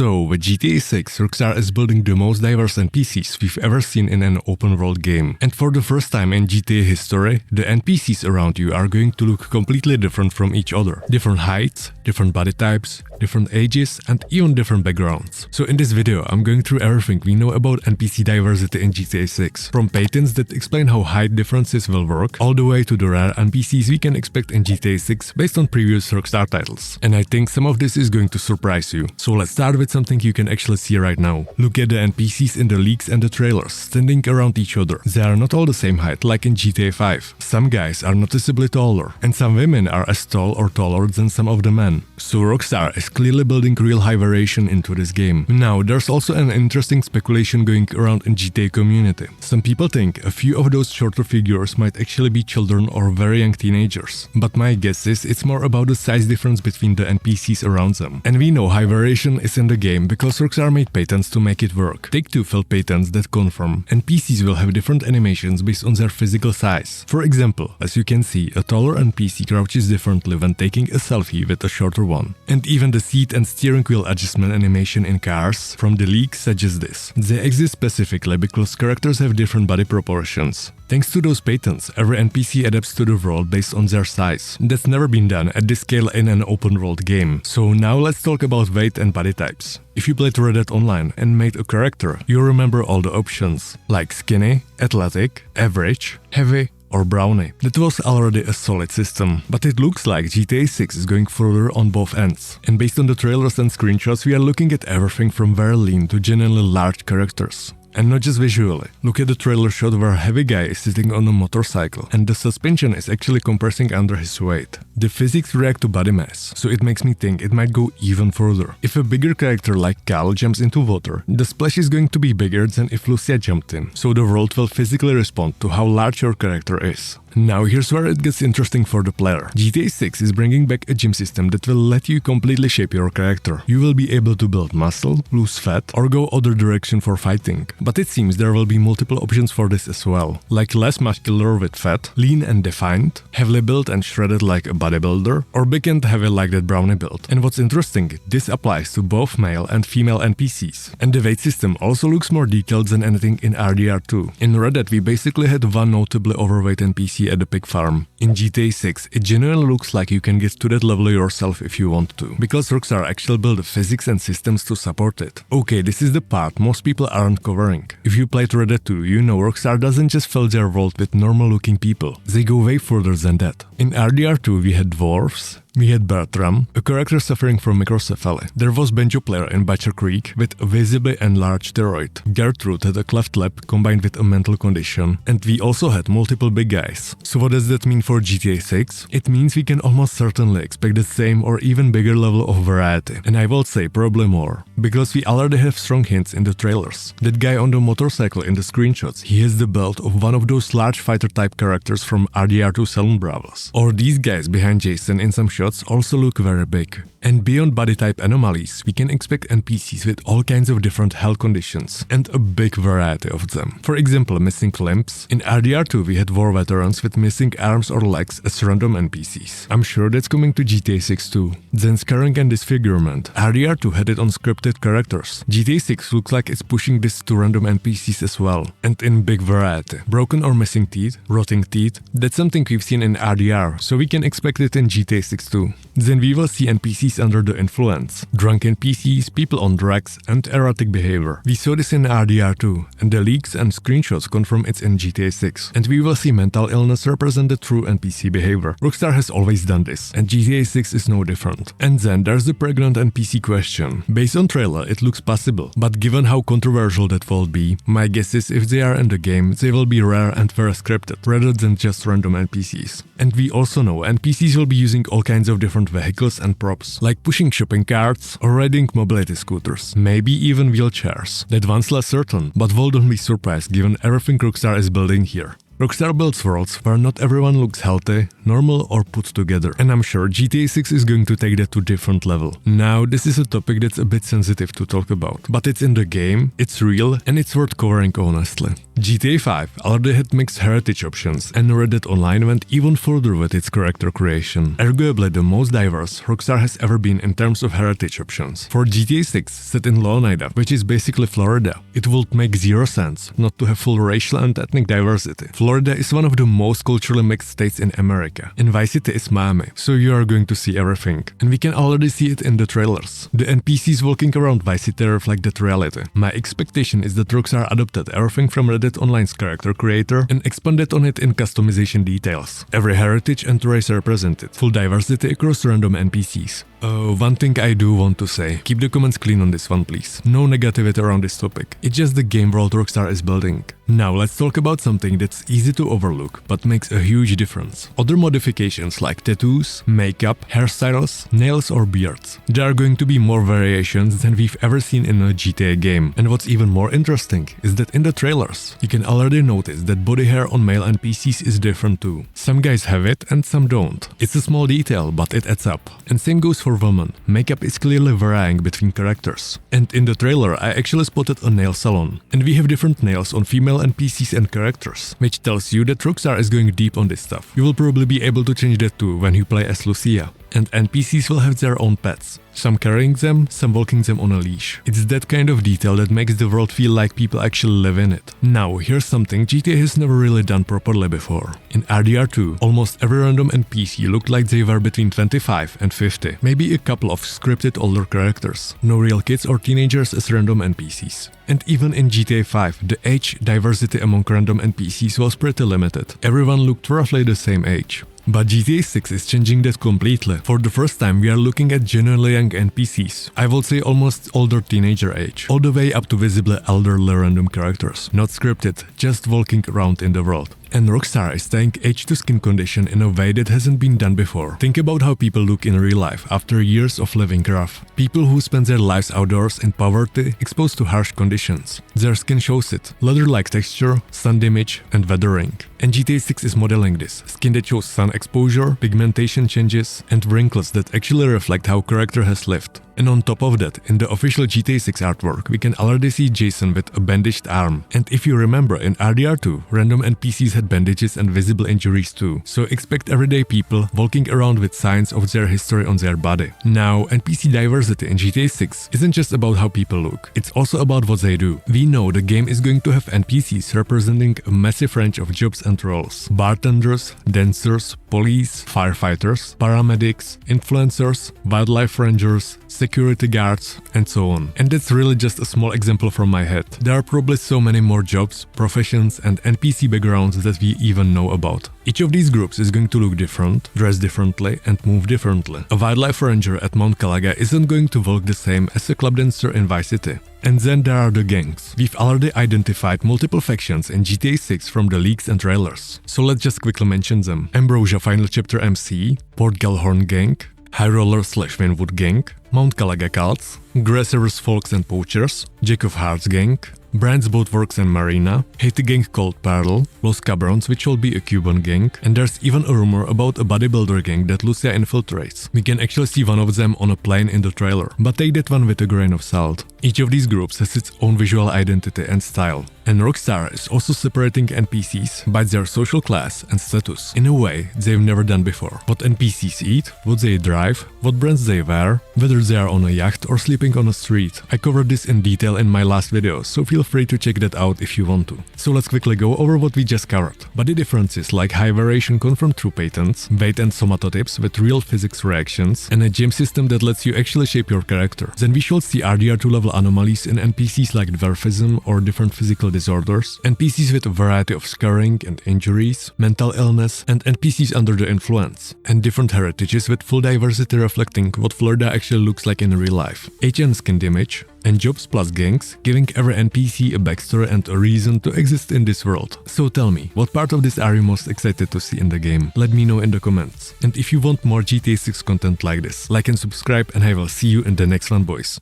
So, with GTA 6, Rockstar is building the most diverse NPCs we've ever seen in an open-world game. And for the first time in GTA history, the NPCs around you are going to look completely different from each other. Different heights, different body types, different ages, and even different backgrounds. So in this video, I'm going through everything we know about NPC diversity in GTA 6. From patents that explain how height differences will work, all the way to the rare NPCs we can expect in GTA 6 based on previous Rockstar titles. And I think some of this is going to surprise you. So let's start with something you can actually see right now. Look at the NPCs in the leaks and the trailers, standing around each other. They are not all the same height like in GTA 5. Some guys are noticeably taller, and some women are as tall or taller than some of the men. So Rockstar is clearly building real high variation into this game. Now, there's also an interesting speculation going around in GTA community. Some people think a few of those shorter figures might actually be children or very young teenagers. But my guess is it's more about the size difference between the NPCs around them. And we know high variation is in the game because Rockstar made patents to make it work. Take-Two filed patents that confirm NPCs will have different animations based on their physical size. For example, as you can see, a taller NPC crouches differently when taking a selfie with a shorter one. And even the seat and steering wheel adjustment animation in cars from the leak suggests this. They exist specifically because characters have different body proportions. Thanks to those patents, every NPC adapts to the world based on their size. That's never been done at this scale in an open world game. So now let's talk about weight and body types. If you played Red Dead Online and made a character, you remember all the options, like skinny, athletic, average, heavy, or brownie. That was already a solid system, but it looks like GTA 6 is going further on both ends. And based on the trailers and screenshots, we are looking at everything from very lean to genuinely large characters. And not just visually. Look at the trailer shot where a heavy guy is sitting on a motorcycle and the suspension is actually compressing under his weight. The physics react to body mass, so it makes me think it might go even further. If a bigger character like Cal jumps into water, the splash is going to be bigger than if Lucia jumped in, so the world will physically respond to how large your character is. Now here's where it gets interesting for the player. GTA 6 is bringing back a gym system that will let you completely shape your character. You will be able to build muscle, lose fat, or go other direction for fighting. But it seems there will be multiple options for this as well, like less muscular with fat, lean and defined, heavily built and shredded like a bodybuilder, or big and heavy like that brownie build. And what's interesting, this applies to both male and female NPCs. And the weight system also looks more detailed than anything in RDR2. In Red Dead we basically had one notably overweight NPC at the pig farm. In GTA 6, it genuinely looks like you can get to that level yourself if you want to, because Rockstar actually built the physics and systems to support it. Okay, this is the part most people aren't covering. If you played Red Dead 2, you know Rockstar doesn't just fill their world with normal-looking people. They go way further than that. In RDR2, we had dwarves, we had Bertram, a character suffering from microcephaly. There was Banjo player in Butcher Creek with a visibly enlarged thyroid. Gertrude had a cleft lip combined with a mental condition. And we also had multiple big guys. So what does that mean for GTA 6? It means we can almost certainly expect the same or even bigger level of variety. And I will say probably more. Because we already have strong hints in the trailers. That guy on the motorcycle in the screenshots, he has the build of one of those large fighter type characters from RDR2 Saloon Bravos. Or these guys behind Jason in some shots also look very big. And beyond body type anomalies, we can expect NPCs with all kinds of different health conditions and a big variety of them. For example, missing limbs. In RDR2 we had war veterans with missing arms or legs as random NPCs. I'm sure that's coming to GTA 6 too. Then scarring and disfigurement. RDR2 had it on scripted characters. GTA 6 looks like it's pushing this to random NPCs as well. And in big variety. Broken or missing teeth, rotting teeth. That's something we've seen in RDR, so we can expect it in GTA 6 too. Then we will see NPCs under the influence, drunk NPCs, people on drugs, and erratic behavior. We saw this in RDR2, and the leaks and screenshots confirm it's in GTA 6. And we will see mental illness represented through NPC behavior. Rockstar has always done this, and GTA 6 is no different. And then there's the pregnant NPC question. Based on trailer, it looks possible, but given how controversial that will be, my guess is if they are in the game, they will be rare and very scripted, rather than just random NPCs. And we also know NPCs will be using all kinds of different vehicles and props, like pushing shopping carts or riding mobility scooters, maybe even wheelchairs. That one's less certain, but well, don't be surprised given everything Rockstar is building here. Rockstar builds worlds where not everyone looks healthy, normal or put together, and I'm sure GTA 6 is going to take that to different level. Now, this is a topic that's a bit sensitive to talk about, but it's in the game, it's real, and it's worth covering honestly. GTA 5 already had mixed heritage options, and Red Dead Online went even further with its character creation. Arguably the most diverse Rockstar has ever been in terms of heritage options. For GTA 6, set in Leonida, which is basically Florida, it would make zero sense not to have full racial and ethnic diversity. Florida is one of the most culturally mixed states in America, and Vice City is Miami, so you are going to see everything. And we can already see it in the trailers. The NPCs walking around Vice City reflect that reality. My expectation is that Rockstar adopted everything from Red Dead Online's character creator and expanded on it in customization details. Every heritage and race represented, full diversity across random NPCs. One thing I do want to say, keep the comments clean on this one please. No negativity around this topic, it's just the game world Rockstar is building. Now let's talk about something that's easy to overlook but makes a huge difference. Other modifications like tattoos, makeup, hairstyles, nails or beards. There are going to be more variations than we've ever seen in a GTA game. And what's even more interesting is that in the trailers, you can already notice that body hair on male NPCs is different too. Some guys have it and some don't. It's a small detail but it adds up. And same goes for women. Makeup is clearly varying between characters. And in the trailer I actually spotted a nail salon. And we have different nails on female NPCs and characters, which tells you that Rockstar is going deep on this stuff. You will probably be able to change that too when you play as Lucia. And NPCs will have their own pets. Some carrying them, some walking them on a leash. It's that kind of detail that makes the world feel like people actually live in it. Now, here's something GTA has never really done properly before. In RDR2, almost every random NPC looked like they were between 25 and 50. Maybe a couple of scripted older characters. No real kids or teenagers as random NPCs. And even in GTA 5, the age diversity among random NPCs was pretty limited. Everyone looked roughly the same age. But GTA 6 is changing that completely. For the first time we are looking at genuinely young NPCs. I would say almost older teenager age. All the way up to visibly elderly random characters. Not scripted, just walking around in the world. And Rockstar is tying age to skin condition in a way that hasn't been done before. Think about how people look in real life after years of living rough. People who spend their lives outdoors in poverty, exposed to harsh conditions. Their skin shows it. Leather-like texture, sun damage and weathering. And GTA 6 is modeling this. Skin that shows sun exposure, pigmentation changes and wrinkles that actually reflect how character has lived. And on top of that, in the official GTA 6 artwork, we can already see Jason with a bandaged arm. And if you remember, in RDR2, random NPCs had bandages and visible injuries too. So expect everyday people walking around with signs of their history on their body. Now, NPC diversity in GTA 6 isn't just about how people look, it's also about what they do. We know the game is going to have NPCs representing a massive range of jobs and roles. Bartenders, dancers, police, firefighters, paramedics, influencers, wildlife rangers, security guards, and so on. And that's really just a small example from my head. There are probably so many more jobs, professions and NPC backgrounds that we even know about. Each of these groups is going to look different, dress differently and move differently. A wildlife ranger at Mount Calaga isn't going to walk the same as a club dancer in Vice City. And then there are the gangs. We've already identified multiple factions in GTA 6 from the leaks and trailers. So let's just quickly mention them. Ambrosia Final Chapter MC, Port Gellhorn Gang, High Roller / Winwood Gang, Mount Calaga Cults, Grassers Folks and Poachers, Jack of Hearts Gang, Brand's Boatworks and Marina, Haiti gang called Pearl, Los Cabrons, which will be a Cuban gang, and there's even a rumor about a bodybuilder gang that Lucia infiltrates. We can actually see one of them on a plane in the trailer, but take that one with a grain of salt. Each of these groups has its own visual identity and style. And Rockstar is also separating NPCs by their social class and status in a way they've never done before. What NPCs eat, what they drive, what brands they wear, whether they are on a yacht or sleeping on a street. I covered this in detail in my last video, so feel free to check that out if you want to. So let's quickly go over what we just covered. Body differences like high variation confirmed through patents, weight and somatotypes with real physics reactions, and a gem system that lets you actually shape your character. Then we should see RDR2 level anomalies in NPCs like dwarfism or different physical disorders, NPCs with a variety of scarring and injuries, mental illness, and NPCs under the influence, and different heritages with full diversity reflecting what Florida actually looks like in real life. Age and skin damage, and jobs plus gangs, giving every NPC a backstory and a reason to exist in this world. So tell me, what part of this are you most excited to see in the game? Let me know in the comments. And if you want more GTA 6 content like this, like and subscribe, and I will see you in the next one, boys.